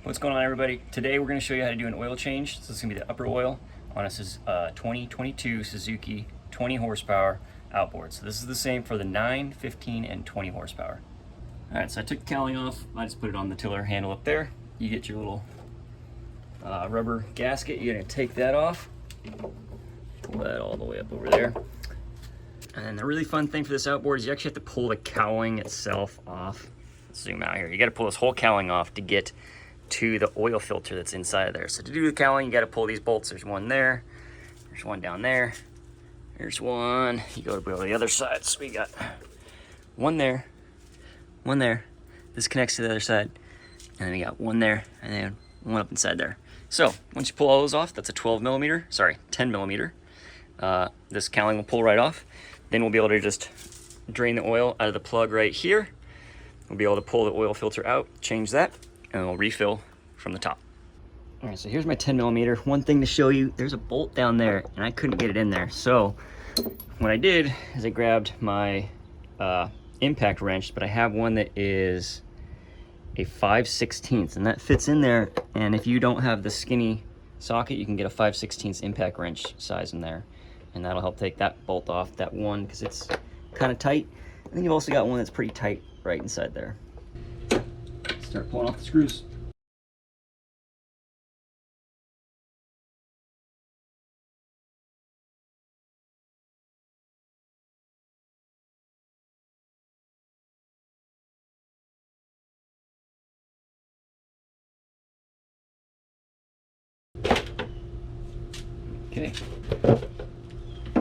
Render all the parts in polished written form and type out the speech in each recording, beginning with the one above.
What's going on, everybody? Today we're going to show you how to do an oil change. So this is going to be the upper oil on a 2022 Suzuki 20 horsepower outboard. So this is the same for the 9, 15, and 20 horsepower. Alright, so I took the cowling off. I just put it on the tiller handle up there. You get your little rubber gasket. You're going to take that off. Pull that all the way up over there. And the really fun thing for this outboard is you actually have to pull the cowling itself off. Let's zoom out here. You got to pull this whole cowling off to get to the oil filter that's inside of there. So to do the cowling, you got to pull these bolts. There's one there, there's one down there, there's one. You go to the other side. So we got one there, one there. This connects to the other side, and then we got one there, and then one up inside there. So once you pull all those off, that's a 10 millimeter. This cowling will pull right off. Then we'll be able to just drain the oil out of the plug right here. We'll be able to pull the oil filter out, change that, and it'll refill from the top. All right, so here's my 10 millimeter. One thing to show you, there's a bolt down there and I couldn't get it in there. So what I did is I grabbed my impact wrench, but I have one that is a 5/16, and that fits in there. And if you don't have the skinny socket, you can get a 5/16 impact wrench size in there. And that'll help take that bolt off, that one, because it's kind of tight. And then you've also got one that's pretty tight right inside there. Start pulling off the screws. Okay.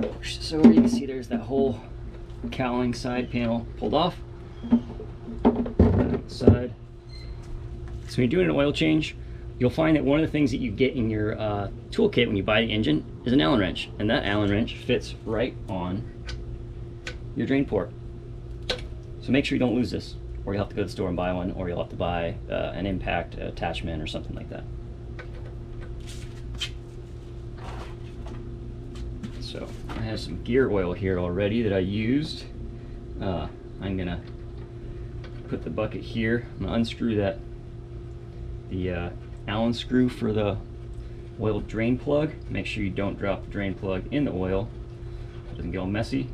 Push this over. You can see there's that whole cowling side panel pulled off. Side. So when you're doing an oil change, you'll find that one of the things that you get in your toolkit when you buy the engine is an Allen wrench, and that Allen wrench fits right on your drain port. So make sure you don't lose this, or you'll have to go to the store and buy one, or you'll have to buy an impact attachment or something like that. So I have some gear oil here already that I used. I'm gonna put the bucket here. I'm gonna unscrew the Allen screw for the oil drain plug. Make sure you don't drop the drain plug in the oil. It doesn't get all messy.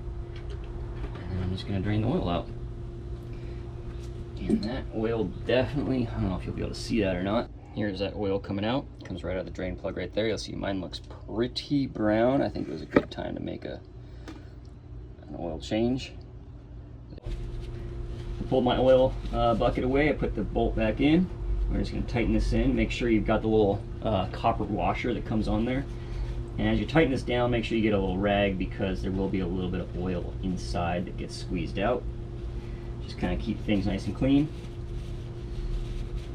And I'm just gonna drain the oil out. And that oil definitely, I don't know if you'll be able to see that or not. Here's that oil coming out. It comes right out of the drain plug right there. You'll see mine looks pretty brown. I think it was a good time to make an oil change. I pulled my oil bucket away. I put the bolt back in. We're just going to tighten this in. Make sure you've got the little copper washer that comes on there. And as you tighten this down, make sure you get a little rag, because there will be a little bit of oil inside that gets squeezed out. Just kind of keep things nice and clean.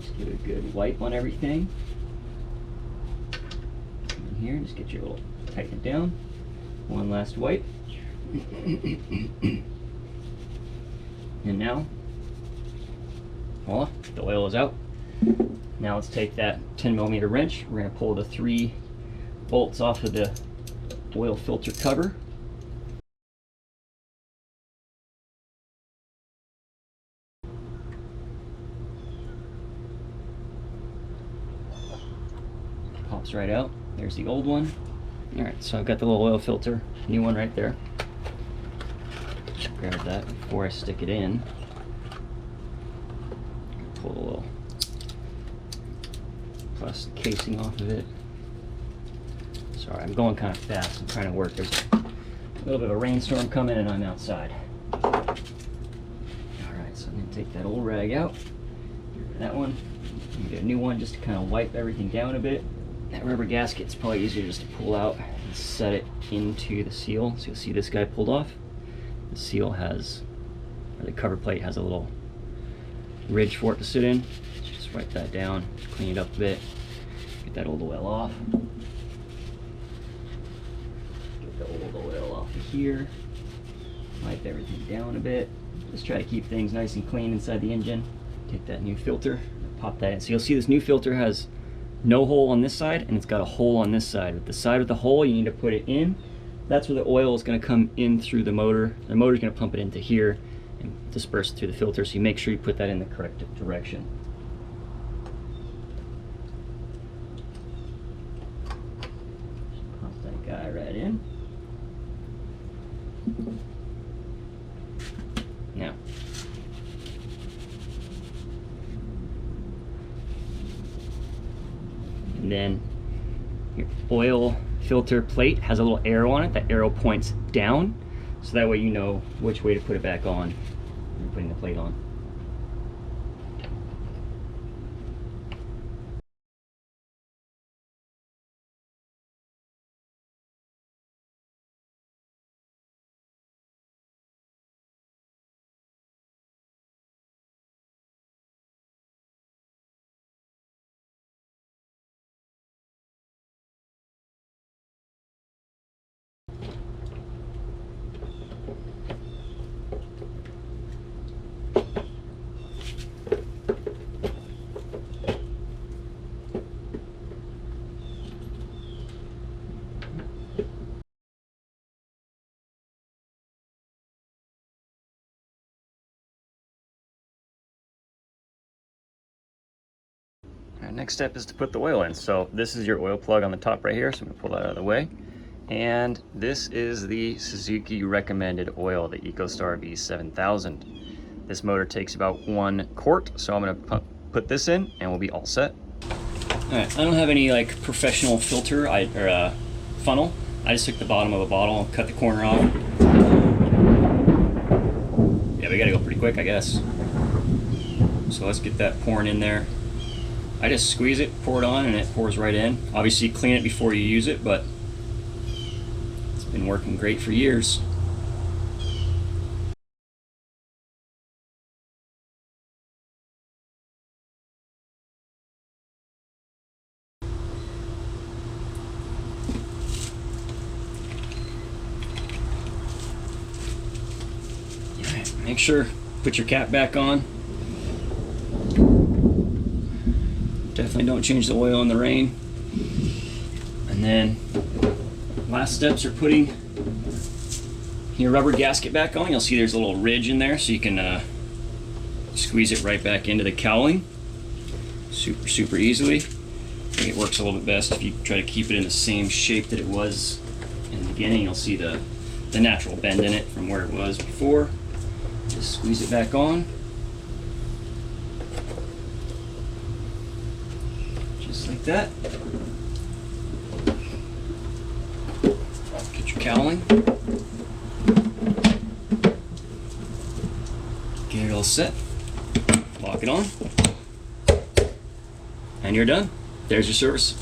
Just give it a good wipe on everything. And here, just get your little, tighten it down. One last wipe. And now, voila, the oil is out. Now let's take that 10 millimeter wrench. We're going to pull the 3 bolts off of the oil filter cover. Pops right out. There's the old one. Alright, so I've got the little oil filter, new one right there. Grab that before I stick it in. Pull a little plastic casing off of it. Sorry, I'm going kind of fast. I'm trying to work. There's a little bit of a rainstorm coming and I'm outside. Alright, so I'm going to take that old rag out. Get rid of that one. I'm get a new one just to kind of wipe everything down a bit. That rubber gasket's probably easier just to pull out and set it into the seal. So you'll see this guy pulled off. The seal has, or the cover plate has a little ridge for it to sit in. Just wipe that down, clean it up a bit, get that old oil off. Get the old oil off of here, wipe everything down a bit. Just try to keep things nice and clean inside the engine. Take that new filter, pop that in. So you'll see this new filter has no hole on this side, and it's got a hole on this side. With the side with the hole, you need to put it in. That's where the oil is going to come in through the motor. The motor is going to pump it into here and disperse it through the filter, so you make sure you put that in the correct direction. that in. Now, and then your oil filter plate has a little arrow on it. That arrow points down, so that way you know which way to put it back on when you're putting the plate on. Next step is to put the oil in. So this is your oil plug on the top right here, so I'm gonna pull that out of the way. And this is the Suzuki recommended oil, the EcoStar V7000. This motor takes about 1 quart, so I'm gonna put this in and we'll be all set. All right, I don't have any like professional filter or funnel. I just took the bottom of a bottle and cut the corner off. Yeah, we gotta go pretty quick, I guess. So let's get that pouring in there. I just squeeze it, pour it on, and it pours right in. Obviously clean it before you use it, but it's been working great for years. All right, make sure, put your cap back on. Definitely don't change the oil in the rain. And then last steps are putting your rubber gasket back on. You'll see there's a little ridge in there, so you can squeeze it right back into the cowling super easily. I think it works a little bit best if you try to keep it in the same shape that it was in the beginning. You'll see the natural bend in it from where it was before. Just squeeze it back on. Like that. Get your cowling. Get it all set. Lock it on. And you're done. There's your service.